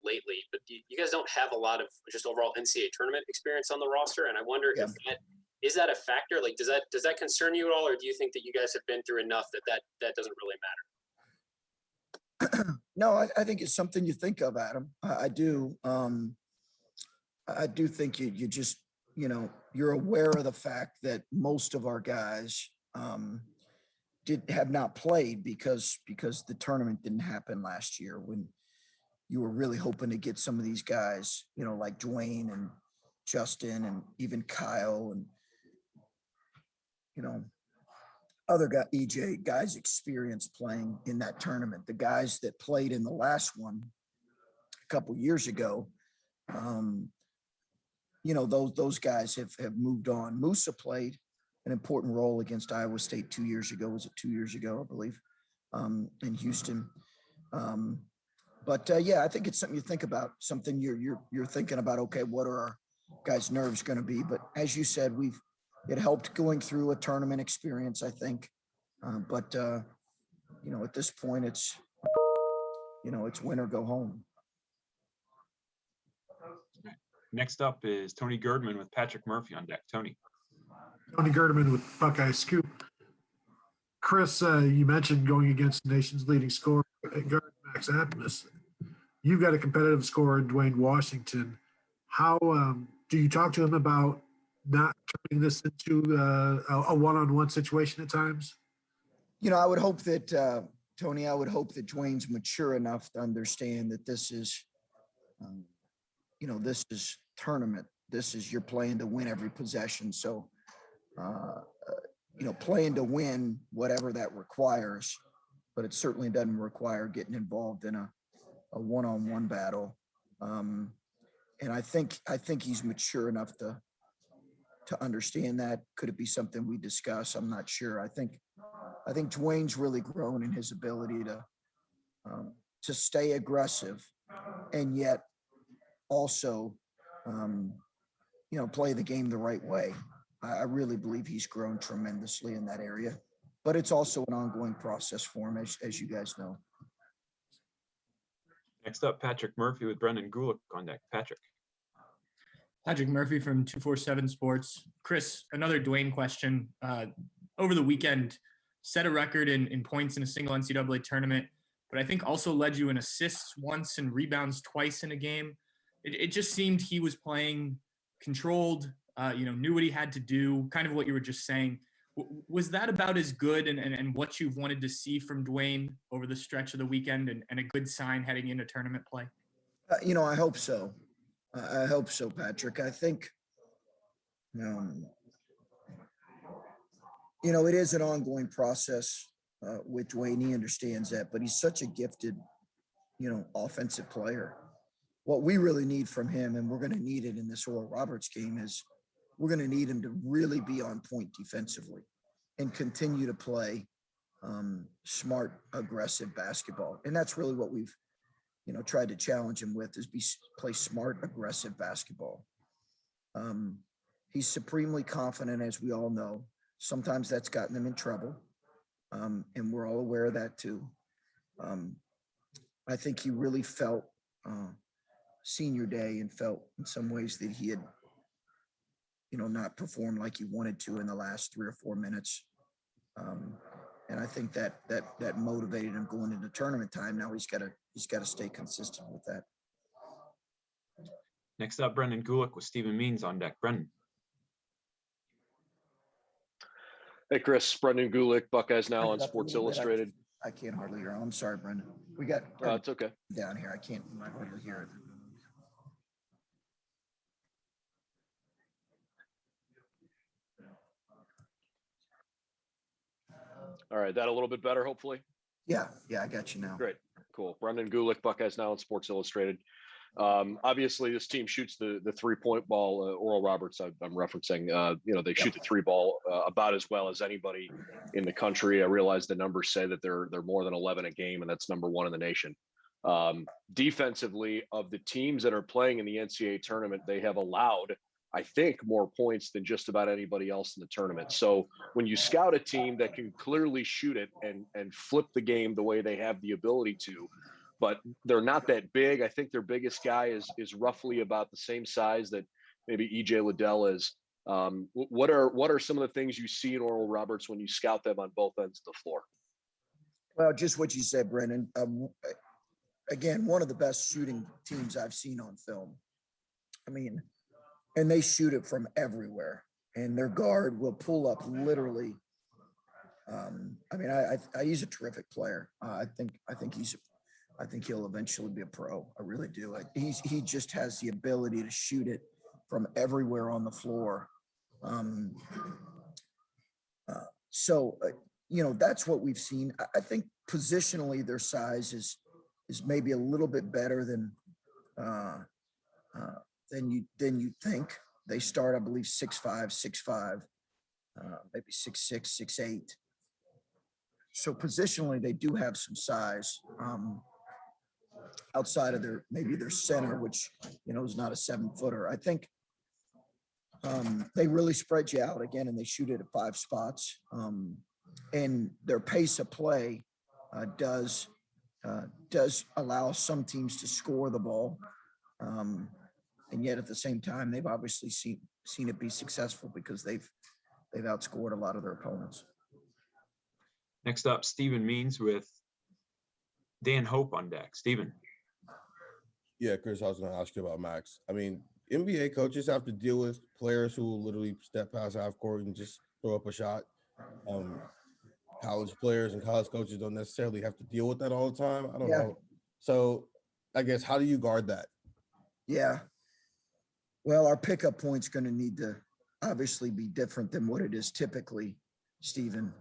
lately, but you guys don't have a lot of just overall NCAA tournament experience on the roster, and I wonder if is that a factor? Like, does that concern you at all, or do you think that you guys have been through enough that doesn't really matter? No, I think it's something you think of, Adam. I do. I do think you just, you're aware of the fact that most of our guys have not played because the tournament didn't happen last year when you were really hoping to get some of these guys, like Dwayne and Justin and even Kyle and, other EJ guys experience playing in that tournament. The guys that played in the last one a couple years ago, those guys have moved on. Musa played an important role against Iowa State 2 years ago. Was it 2 years ago, I believe, in Houston? I think it's something you think about, something you're thinking about. Okay, what are our guys' nerves going to be? But as you said, it helped going through a tournament experience, I think. At this point, it's win or go home. Next up is Tony Girdman with Patrick Murphy on deck. Tony Girdman with Buckeye Scoop. Chris, you mentioned going against the nation's leading scorer at guard, Max Abmas. You've got a competitive scorer, Dwayne Washington. How do you talk to him about not turning this into a one-on-one situation at times? I would hope that, Tony, Dwayne's mature enough to understand that this is, this is tournament. This is, you're playing to win every possession. So, playing to win, whatever that requires, but it certainly doesn't require getting involved in a one-on-one battle. And I think he's mature enough to understand that. Could it be something we discuss? I'm not sure. I think Dwayne's really grown in his ability to stay aggressive and yet also, play the game the right way. I really believe he's grown tremendously in that area, but it's also an ongoing process for him, as you guys know. Next up, Patrick Murphy with Brendan Gulick on deck. Patrick Murphy from 247 Sports. Chris, another Dwayne question. Over the weekend, set a record in points in a single NCAA tournament, but I think also led you in assists once and rebounds twice in a game. It just seemed he was playing controlled, knew what he had to do, kind of what you were just saying. Was that about as good and what you've wanted to see from Dwayne over the stretch of the weekend and a good sign heading into tournament play? I hope so. I hope so, Patrick. I think, it is an ongoing process with Dwayne. He understands that, but he's such a gifted, offensive player. What we really need from him, and we're going to need it in this Oral Roberts game, is we're going to need him to really be on point defensively and continue to play smart, aggressive basketball. And that's really what we've, tried to challenge him with, is play smart, aggressive basketball. He's supremely confident, as we all know. Sometimes that's gotten him in trouble, and we're all aware of that too. I think he really felt senior day and felt in some ways that he had, not performed like he wanted to in the last 3 or 4 minutes. And I think that motivated him going into tournament time. Now he's got to stay consistent with that. Next up, Brendan Gulick with Stephen Means on deck. Brendan. Hey, Chris. Brendan Gulick, Buckeyes Now on Sports Illustrated. I can't hardly hear. I'm sorry, Brendan. We got it's okay down here. I'm not hardly hear it. All right, that a little bit better, hopefully? Yeah, I got you now. Great, cool. Brendan Gulick, Buckeyes Now on Sports Illustrated. Obviously, this team shoots the 3-point ball. Oral Roberts, I'm referencing. They shoot the 3 ball about as well as anybody in the country. I realize the numbers say that they're more than 11 a game, and that's number 1 in the nation. Defensively, of the teams that are playing in the NCAA tournament, they have allowed, I think, more points than just about anybody else in the tournament. So when you scout a team that can clearly shoot it and flip the game the way they have the ability to, but they're not that big. I think their biggest guy is roughly about the same size that maybe EJ Liddell is. What are some of the things you see in Oral Roberts when you scout them on both ends of the floor? Well, just what you said, Brendan. Again, one of the best shooting teams I've seen on film. I mean, and they shoot it from everywhere. And their guard will pull up literally. He's a terrific player. I think he'll eventually be a pro. I really do. He just has the ability to shoot it from everywhere on the floor. That's what we've seen. I think positionally their size is maybe a little bit better than you think. They start, I believe, 6'5", 6'5", maybe 6'6", 6'8". So positionally, they do have some size outside of their center, which is not a 7-footer. I think they really spread you out again, and they shoot it at 5 spots. And their pace of play does allow some teams to score the ball, and yet at the same time, they've obviously seen it be successful because they've outscored a lot of their opponents. Next up, Stephen Means with Dan Hope on deck. Stephen. Yeah, Chris, I was going to ask you about Max. I mean, NBA coaches have to deal with players who will literally step past half court and just throw up a shot. College players and college coaches don't necessarily have to deal with that all the time. I don't know. So I guess, how do you guard that? Yeah. Well, our pickup point's going to need to obviously be different than what it is typically, Stephen,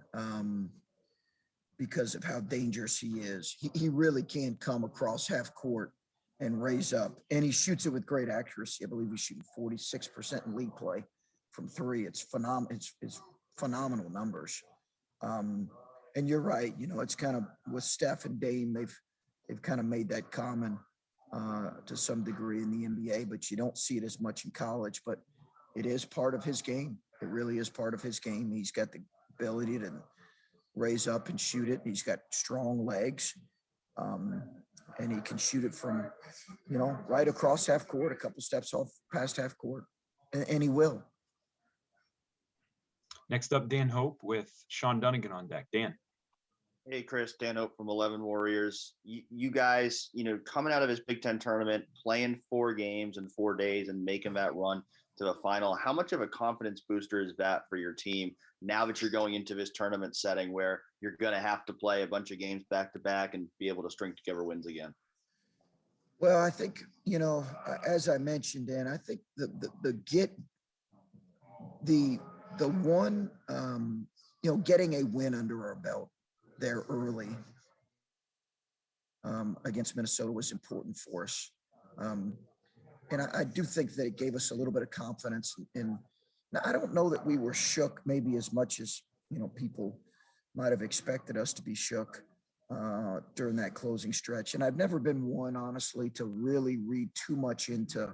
because of how dangerous he is. He really can come across half court and raise up, and he shoots it with great accuracy. I believe he's shooting 46% in league play from three. It's phenomenal. It's phenomenal numbers. And you're right. It's kind of with Steph and Dame, they've kind of made that common to some degree in the NBA, but you don't see it as much in college. But it is part of his game. It really is part of his game. He's got the ability to raise up and shoot it. He's got strong legs, and he can shoot it from, right across half court, a couple steps off past half court, and he will. Next up, Dan Hope with Sean Dunnigan on deck. Dan. Hey, Chris, Dan Hope from 11 Warriors. You guys, coming out of his Big Ten tournament, playing 4 games in 4 days and making that run to the final, how much of a confidence booster is that for your team now that you're going into this tournament setting where you're going to have to play a bunch of games back to back and be able to string together wins again? Well, I think, as I mentioned, Dan, I think the one, getting a win under our belt there early against Minnesota was important for us. And I do think that it gave us a little bit of confidence. And I don't know that we were shook maybe as much as, people might have expected us to be shook during that closing stretch. And I've never been one, honestly, to really read too much into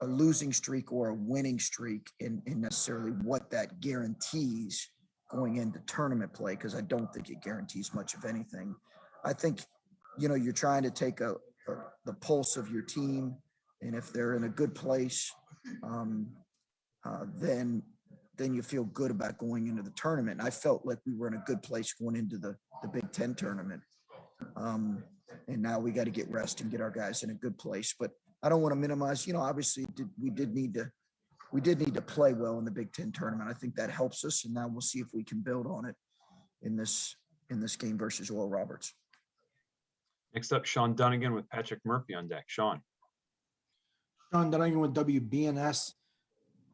a losing streak or a winning streak in necessarily what that guarantees going into tournament play, because I don't think it guarantees much of anything. I think, you're trying to take the pulse of your team, and if they're in a good place, then you feel good about going into the tournament. And I felt like we were in a good place going into the Big Ten tournament. And now we got to get rest and get our guys in a good place. But I don't want to minimize, obviously we did need to play well in the Big Ten tournament. I think that helps us, and now we'll see if we can build on it in this game versus Oral Roberts. Next up, Sean Dunnigan with Patrick Murphy on deck. Sean Dunnigan with WBNS.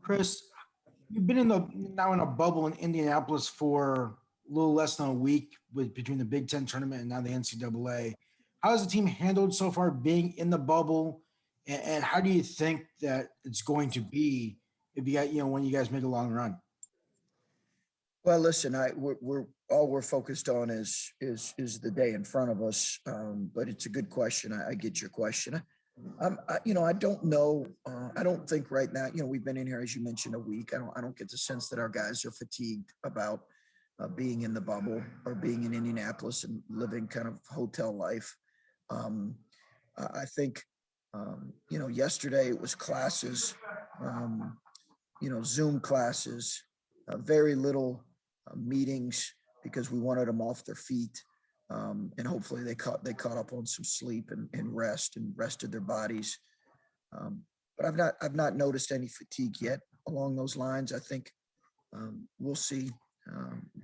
Chris, you've been now in a bubble in Indianapolis for a little less than a week between the Big Ten tournament and now the NCAA. How has the team handled so far being in the bubble, and how do you think that it's going to be if you got, when you guys make a long run? Well, listen, we're focused on is the day in front of us. But it's a good question. I get your question. I don't know. I don't think right now, we've been in here, as you mentioned, a week. I don't get the sense that our guys are fatigued about being in the bubble or being in Indianapolis and living kind of hotel life. I think, yesterday it was classes, Zoom classes, very little meetings because we wanted them off their feet. And hopefully they caught up on some sleep and rested their bodies. But I've not noticed any fatigue yet along those lines. I think we'll see.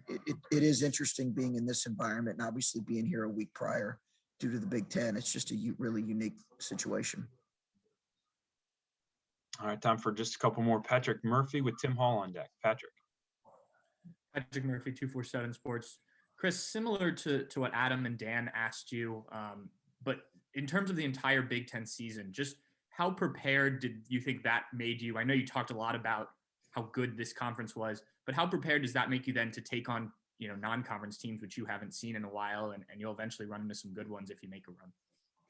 It is interesting being in this environment and obviously being here a week prior due to the Big Ten. It's just a really unique situation. All right, time for just a couple more. Patrick Murphy with Tim Hall on deck. Patrick. Patrick Murphy, 247 Sports. Chris, similar to what Adam and Dan asked you, but in terms of the entire Big Ten season, just how prepared did you think that made you? I know you talked a lot about how good this conference was, but how prepared does that make you then to take on, non-conference teams, which you haven't seen in a while, and you'll eventually run into some good ones if you make a run?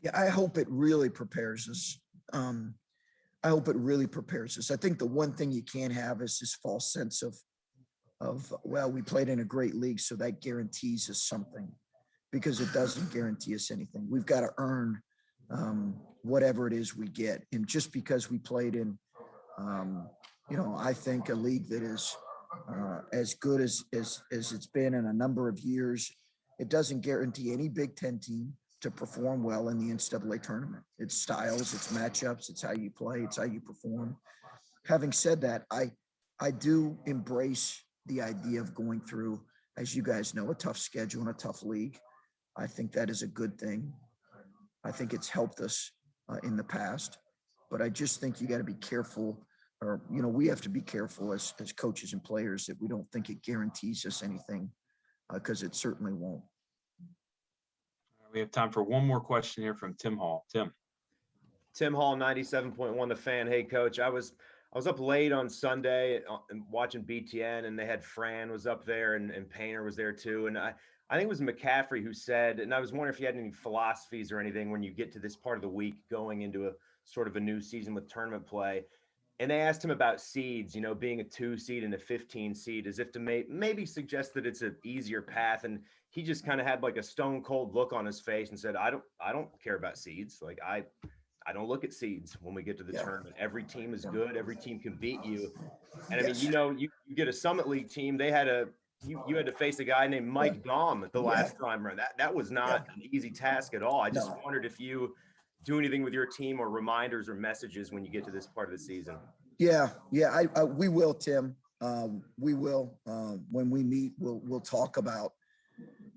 Yeah, I hope it really prepares us. I hope it really prepares us. I think the one thing you can't have is this false sense of, well, we played in a great league, so that guarantees us something, because it doesn't guarantee us anything. We've got to earn whatever it is we get. And just because we played in, I think a league that is as good as it's been in a number of years, it doesn't guarantee any Big Ten team to perform well in the NCAA tournament. It's styles, it's matchups, it's how you play, it's how you perform. Having said that, I do embrace the idea of going through, as you guys know, a tough schedule and a tough league. I think that is a good thing. I think it's helped us in the past, but I just think you got to be careful, or, we have to be careful as coaches and players that we don't think it guarantees us anything, because it certainly won't. We have time for one more question here from Tim Hall. Tim Hall, 97.1 The Fan. Hey, Coach, I was up late on Sunday and watching BTN, and they had Fran was up there and Painter was there too. And I think it was McCaffrey who said, and I was wondering if you had any philosophies or anything when you get to this part of the week going into a sort of a new season with tournament play. And they asked him about seeds, being a 2 seed and a 15 seed, as if to maybe suggest that it's an easier path. And he just kind of had like a stone cold look on his face and said, I don't care about seeds. Like I don't look at seeds when we get to the tournament. Every team is good. Every team can beat you. And I mean, you get a Summit League team. They had you had to face a guy named Mike Daum the last time around. That was not an easy task at all. I just wondered if you do anything with your team or reminders or messages when you get to this part of the season. Yeah. We will, Tim. We will. When we meet, we'll talk about,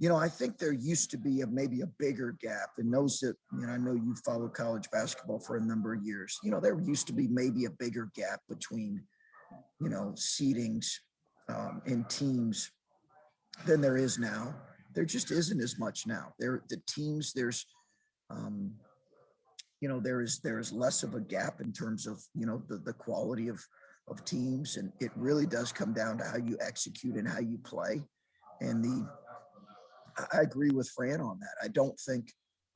I think there used to be maybe a bigger gap, and those that, I know you followed college basketball for a number of years, there used to be maybe a bigger gap between, seedings and teams than there is now. There just isn't as much now. The teams, there is less of a gap in terms of, the quality of teams. And it really does come down to how you execute and how you play. And I agree with Fran on that. I don't think,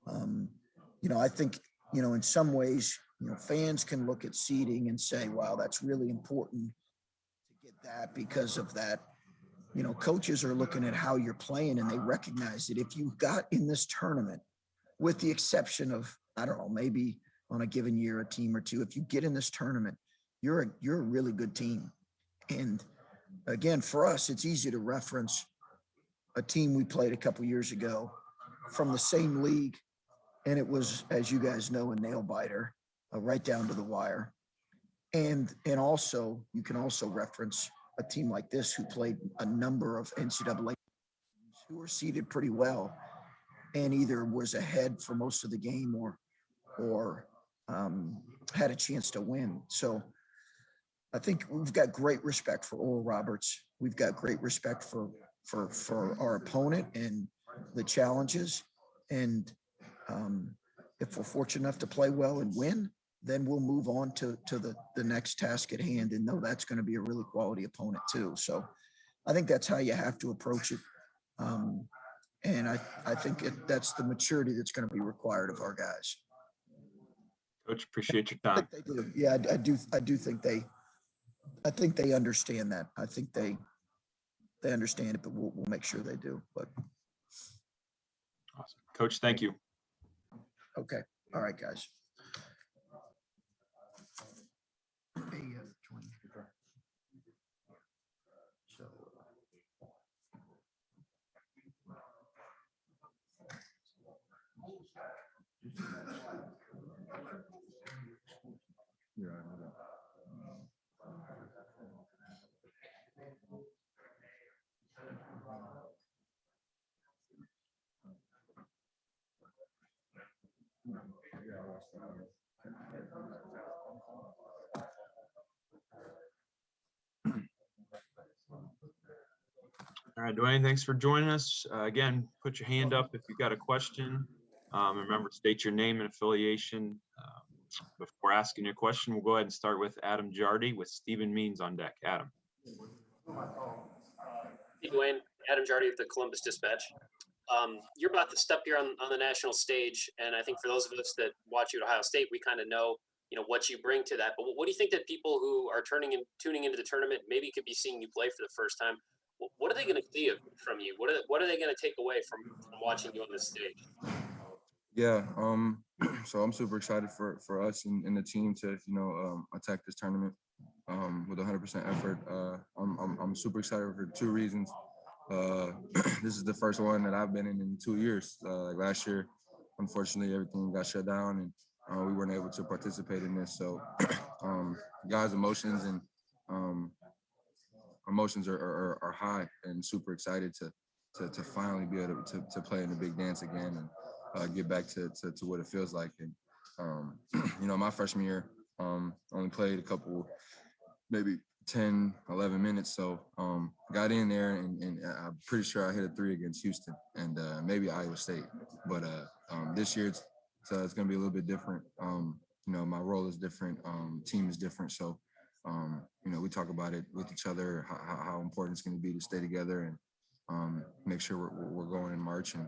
I think, in some ways, fans can look at seeding and say, wow, that's really important to get that because of that. Coaches are looking at how you're playing, and they recognize that if you got in this tournament, with the exception of, I don't know, maybe on a given year, a team or two, if you get in this tournament, you're a really good team. And again, for us, it's easy to reference a team we played a couple years ago from the same league. And it was, as you guys know, a nail biter, right down to the wire. And also, you can also reference a team like this who played a number of NCAA teams who were seeded pretty well, and either was ahead for most of the game or had a chance to win. So I think we've got great respect for Oral Roberts. We've got great respect for our opponent and the challenges. And if we're fortunate enough to play well and win, then we'll move on to the next task at hand and know that's going to be a really quality opponent too. So I think that's how you have to approach it. And I think that's the maturity that's going to be required of our guys. Coach, appreciate your time. I think they do. Yeah, I do think they understand that. I think they understand it, but we'll make sure they do. But awesome. Coach, thank you. Okay. All right, guys. Hey, join. So, All right, Dwayne, thanks for joining us. Again, put your hand up if you've got a question. Remember, state your name and affiliation. Before asking your question, we'll go ahead and start with Adam Jardy with Stephen Means on deck. Adam. Hey, Dwayne, Adam Jardy of the Columbus Dispatch. You're about to step here on the national stage, and I think for those of us that watch you at Ohio State, we kind of know, what you bring to that. But what do you think that people who are tuning into the tournament maybe could be seeing you play for the first time? What are they going to see from you? What are they going to take away from watching you on this stage? Yeah, so I'm super excited for us and the team to attack this tournament with 100% effort. I'm super excited for 2 reasons. This is the first one that I've been in 2 years. Like last year, unfortunately, everything got shut down and we weren't able to participate in this. So, guys' emotions and emotions are high, and super excited to finally be able to play in the big dance again and get back to what it feels like. And my freshman year, only played a couple, maybe 10, 11 minutes. So got in there and I'm pretty sure I hit a 3 against Houston and maybe Iowa State. But this year it's going to be a little bit different. My role is different. Team is different. So, we talk about it with each other, how important it's going to be to stay together and make sure we're going in March. And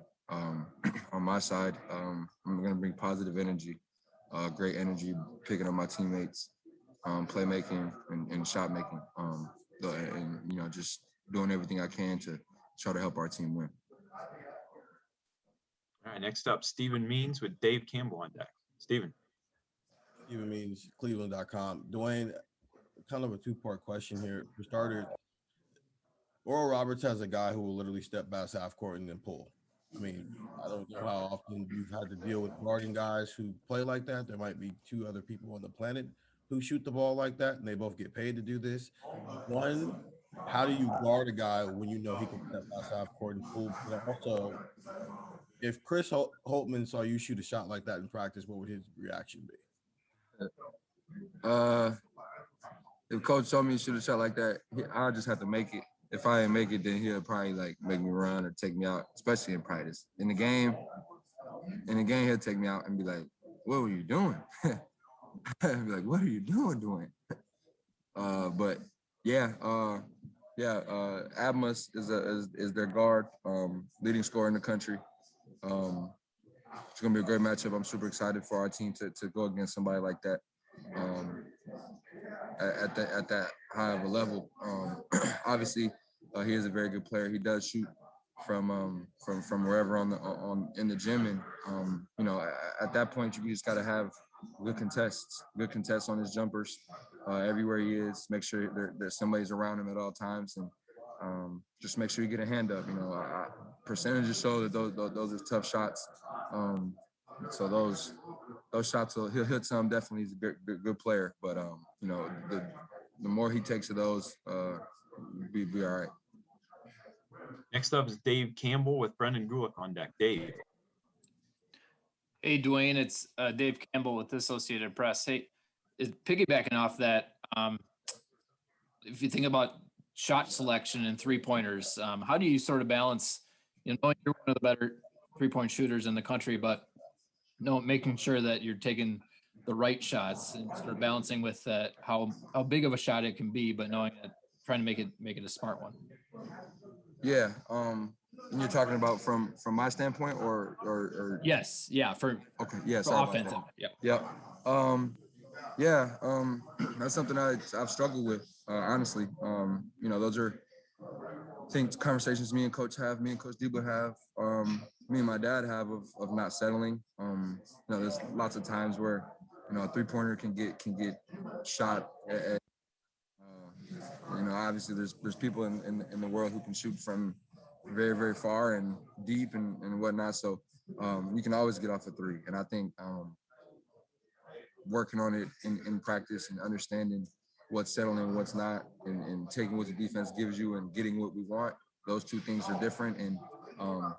on my side, I'm going to bring positive energy, great energy, picking up my teammates, playmaking and shot making, and just doing everything I can to try to help our team win. All right, next up, Stephen Means with Dave Campbell on deck. Stephen. Stephen Means, Cleveland.com. Dwayne, kind of a 2-part question here. For starters, Oral Roberts has a guy who will literally step past half court and then pull. I mean, I don't know how often you've had to deal with guarding guys who play like that. There might be 2 other people on the planet who shoot the ball like that, and they both get paid to do this. One, how do you guard a guy when you know he can step past half court and pull? But also, if Chris Holtmann saw you shoot a shot like that in practice, what would his reaction be? If coach told me to shoot a shot like that, I'll just have to make it. If I didn't make it, then he'll probably make me run or take me out, especially in practice. In the game, he'll take me out and be like, "What were you doing?" I'd be like, "What are you doing?" But yeah, Abmas is their guard, leading scorer in the country. It's gonna be a great matchup. I'm super excited for our team to go against somebody like that. At that high of a level. Obviously, he is a very good player. He does shoot from wherever in the gym, and at that point you just got to have good contests on his jumpers everywhere he is. Make sure that somebody's around him at all times, and just make sure you get a hand up. Percentages show that those are tough shots. So those shots he'll hit some. Definitely, he's a good player. But the more he takes of those, be all right. Next up is Dave Campbell with Brendan Gulick on deck. Dave. Hey, Dwayne, it's Dave Campbell with the Associated Press. Hey, piggybacking off that, if you think about shot selection and 3-pointers, how do you sort of balance, knowing you're one of the better 3-point shooters in the country, but making sure that you're taking the right shots and sort of balancing with how big of a shot it can be, but knowing that, trying to make it a smart one. Yeah. And you're talking about from my standpoint or yes. Yeah. Okay. Yeah. For offensive. Yeah. That's something I've struggled with, honestly. Those are conversations me and Coach Debo have. me and my dad have of not settling. There's lots of times where a 3-pointer can get shot at obviously there's people in the world who can shoot from very, very far and deep and whatnot. So you can always get off a 3. And I think working on it in practice and understanding what's settling and what's not, and taking what the defense gives you and getting what we want, those two things are different. And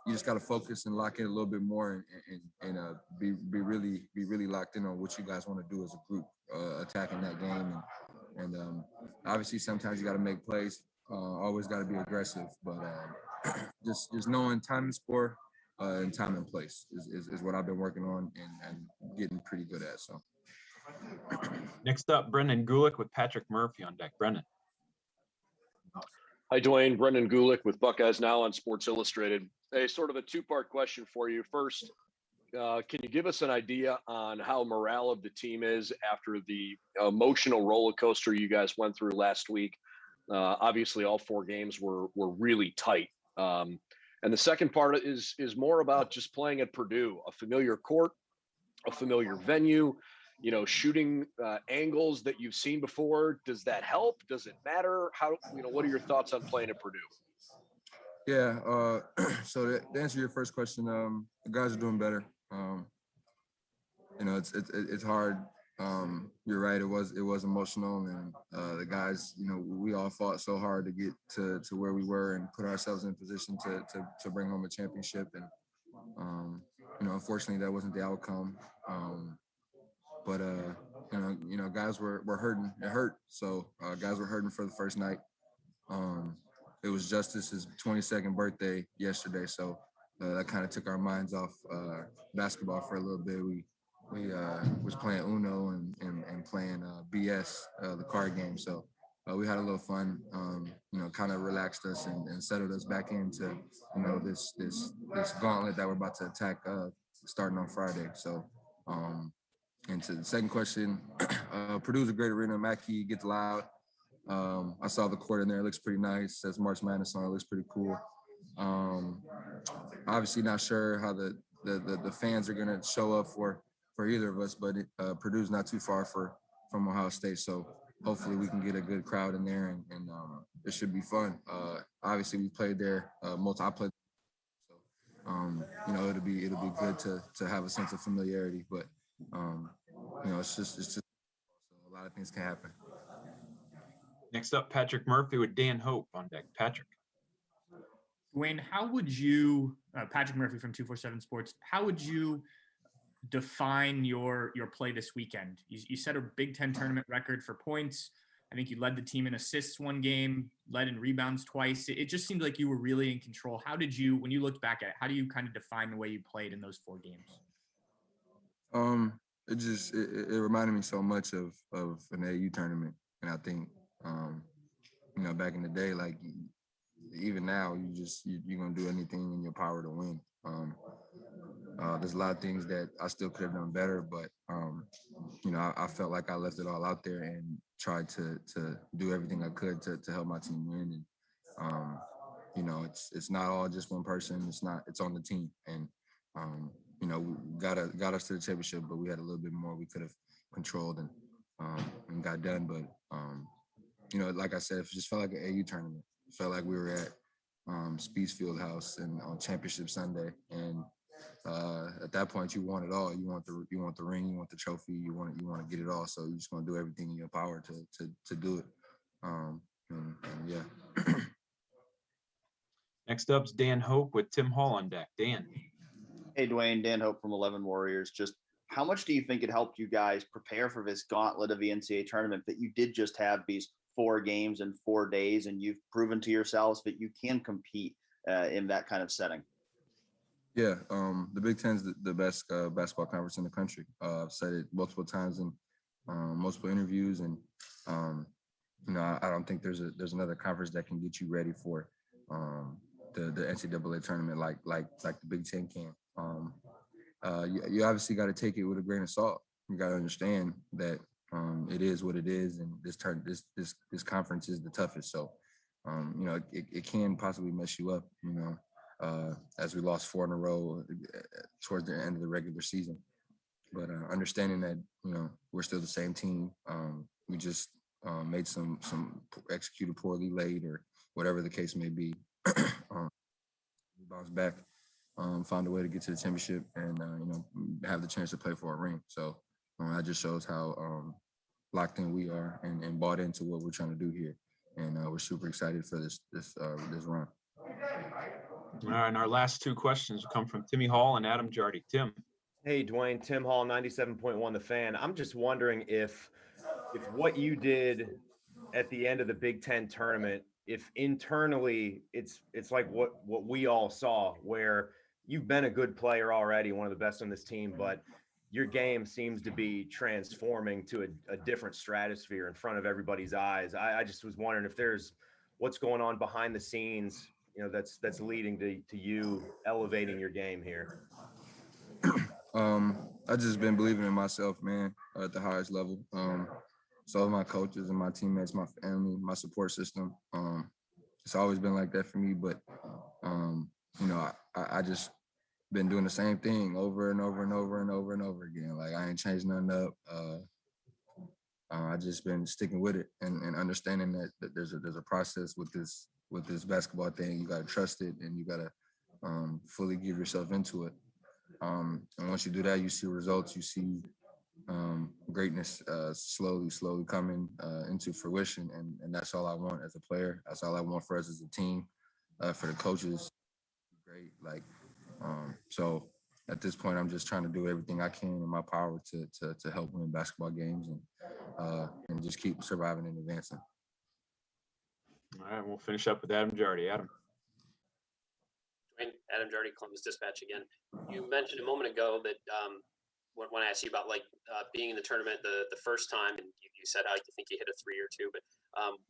you just got to focus and lock in a little bit more and be really locked in on what you guys want to do as a group, attacking that game. And obviously sometimes you got to make plays, always got to be aggressive, but just knowing time and score and time and place is what I've been working on and getting pretty good at. So. Next up, Brendan Gulick with Patrick Murphy on deck. Brendan. Hi, Dwayne. Brendan Gulick with Buckeyes Now on Sports Illustrated. Hey, sort of a 2-part question for you. First, can you give us an idea on how morale of the team is after the emotional roller coaster you guys went through last week? Obviously, all 4 games were really tight. And the second part is more about just playing at Purdue, a familiar court, a familiar venue, shooting angles that you've seen before. Does that help? Does it matter? What are your thoughts on playing at Purdue? Yeah. So to answer your first question, the guys are doing better. It's hard. You're right. It was emotional, and the guys, we all fought so hard to get to where we were and put ourselves in a position to bring home a championship. And unfortunately, that wasn't the outcome. But guys were hurting. It hurt. So guys were hurting for the first night. It was Justice's 22nd birthday yesterday, so that kind of took our minds off basketball for a little bit. We was playing Uno and playing BS, the card game. So we had a little fun. Kind of relaxed us and settled us back into this gauntlet that we're about to attack starting on Friday. So. And to the second question, Purdue's a great arena. Mackey gets loud. I saw the court in there. It looks pretty nice. Says March Madness on it. Looks pretty cool. Obviously not sure how the fans are going to show up for either of us, but Purdue's not too far from Ohio State. So hopefully we can get a good crowd in there and it should be fun. Obviously we played there. I played. So, it'll be good to have a sense of familiarity, but it's just a lot of things can happen. Next up, Patrick Murphy with Dan Hope on deck. Patrick. Dwayne, how would you, Patrick Murphy from 247 Sports, how would you define your play this weekend? You set a Big Ten tournament record for points. I think you led the team in assists one game, led in rebounds twice. It just seemed like you were really in control. How did you, when you looked back at it, how do you kind of define the way you played in those 4 games? It reminded me so much of an AU tournament. And I think, back in the day, like even now, you're going to do anything in your power to win. There's a lot of things that I still could have done better, but, I felt like I left it all out there and tried to do everything I could to help my team win. And, it's not all just one person. It's on the team. And, got us to the championship, but we had a little bit more we could have controlled and got done. But, like I said, it just felt like an AU tournament. It felt like we were at Speeds Fieldhouse and on Championship Sunday. And at that point, you want it all. You want the ring, you want the trophy, you want to get it all. So you're just going to do everything in your power to do it. Yeah. Next up's Dan Hope with Tim Hall on deck. Dan. Hey, Dwayne, Dan Hope from 11 Warriors. Just how much do you think it helped you guys prepare for this gauntlet of the NCAA tournament that you did just have these 4 games in 4 days, and you've proven to yourselves that you can compete in that kind of setting? Yeah, the Big Ten's the best basketball conference in the country. I've said it multiple times in multiple interviews, and I don't think there's another conference that can get you ready for the NCAA tournament like the Big Ten can. You obviously got to take it with a grain of salt. You got to understand that it is what it is, and this conference is the toughest. So, it can possibly mess you up. as we lost 4 in a row towards the end of the regular season. But understanding that, we're still the same team. We just made some executed poorly late or whatever the case may be. We bounced back, found a way to get to the championship and, have the chance to play for a ring. So that just shows how locked in we are and bought into what we're trying to do here. And we're super excited for this run. All right, and our last 2 questions will come from Timmy Hall and Adam Jardy. Tim. Hey, Dwayne, Tim Hall, 97.1 The Fan. I'm just wondering if what you did at the end of the Big Ten tournament, if internally it's like what we all saw, where you've been a good player already, one of the best on this team, but your game seems to be transforming to a different stratosphere in front of everybody's eyes. I just was wondering if there's what's going on behind the scenes, that's leading to you elevating your game here. I just been believing in myself, man, at the highest level. So have my coaches and my teammates, my family, my support system. It's always been like that for me, but I just been doing the same thing over and over and over and over and over again. Like I ain't changed nothing up. I just been sticking with it and understanding that there's a process with this basketball thing. You gotta trust it and you gotta fully give yourself into it. And once you do that, you see results. You see greatness slowly coming into fruition, and that's all I want as a player. That's all I want for us as a team, for the coaches. Great, so at this point, I'm just trying to do everything I can in my power to help win basketball games and just keep surviving and advancing. All right, we'll finish up with Adam Jardy. Adam. Adam Jardy, Columbus Dispatch again. You mentioned a moment ago that when I asked you about being in the tournament the first time, and you said how you think you hit a 3 or 2,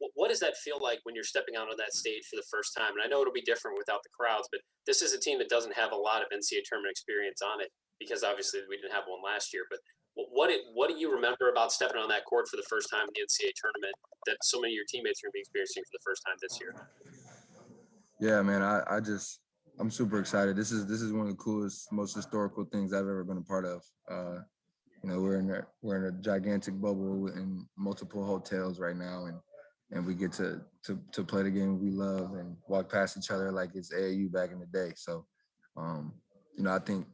but what does that feel like when you're stepping out on that stage for the first time? And I know it'll be different without the crowds, but this is a team that doesn't have a lot of NCAA tournament experience on it because obviously we didn't have one last year. But what do you remember about stepping on that court for the first time in the NCAA tournament that so many of your teammates are going to be experiencing for the first time this year? Yeah, man, I'm super excited. This is one of the coolest, most historical things I've ever been a part of. We're in a gigantic bubble in multiple hotels right now, and we get to play the game we love and walk past each other like it's AAU back in the day. So, I think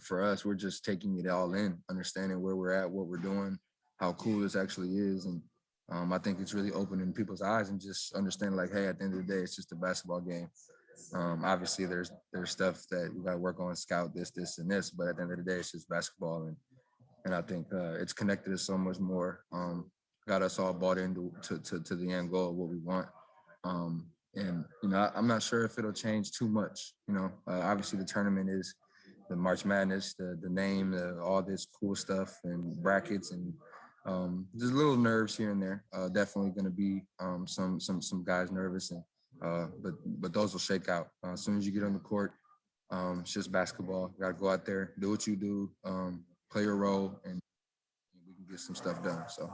for us, we're just taking it all in, understanding where we're at, what we're doing, how cool this actually is, and I think it's really opening people's eyes and just understanding like, hey, at the end of the day, it's just a basketball game. Obviously there's stuff that we got to work on, scout this, and this, but at the end of the day, it's just basketball. And I think it's connected us so much more, got us all bought into to the end goal of what we want. I'm not sure if it'll change too much. Obviously the tournament is the March Madness, the name, all this cool stuff and brackets and just little nerves here and there. Definitely going to be some guys nervous and but those will shake out as soon as you get on the court. It's just basketball. You got to go out there, do what you do, play your role, and we can get some stuff done. So,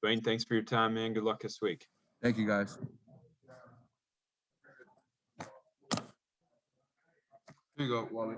Dwayne, thanks for your time, man. Good luck this week. Thank you, guys. Here you go, Wally.